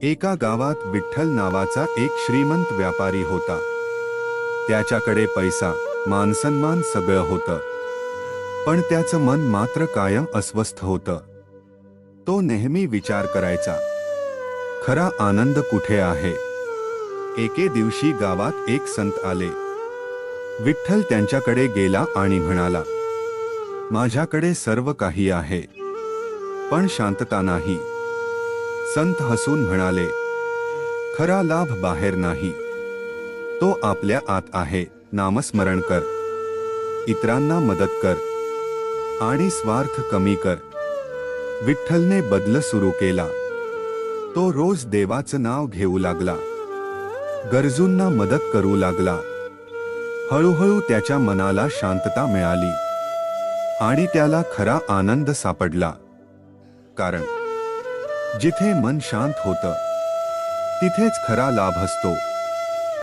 एका गावात विठ्ठल नावाचा एक श्रीमंत व्यापारी होता. त्याच्याकडे पैसा, मानसन्मान सगळं होतं, पण त्याचं मन मात्र कायम अस्वस्थ होतं. तो नेहमी विचार करायचा, खरा आनंद कुठे आहे? एके दिवशी गावात एक संत आले. विठ्ठल त्यांच्याकडे गेला आणि म्हणाला, माझ्याकडे सर्व काही आहे, पण शांतता नाही. संत हसून म्हणाले, खरा लाभ बाहेर नाही, तो आपल्या आत आहे. नामस्मरण कर, इतरांना मदत कर आणि स्वार्थ कमी कर. विठ्ठलने बदल सुरू केला. तो रोज देवाचं नाव घेऊ लागला, गरजूंना मदत करू लागला. हळूहळू त्याच्या मनाला शांतता मिळाली आणि त्याला खरा आनंद सापडला. कारण जिथे मन शांत होतं, तिथेच खरा लाभ असतो.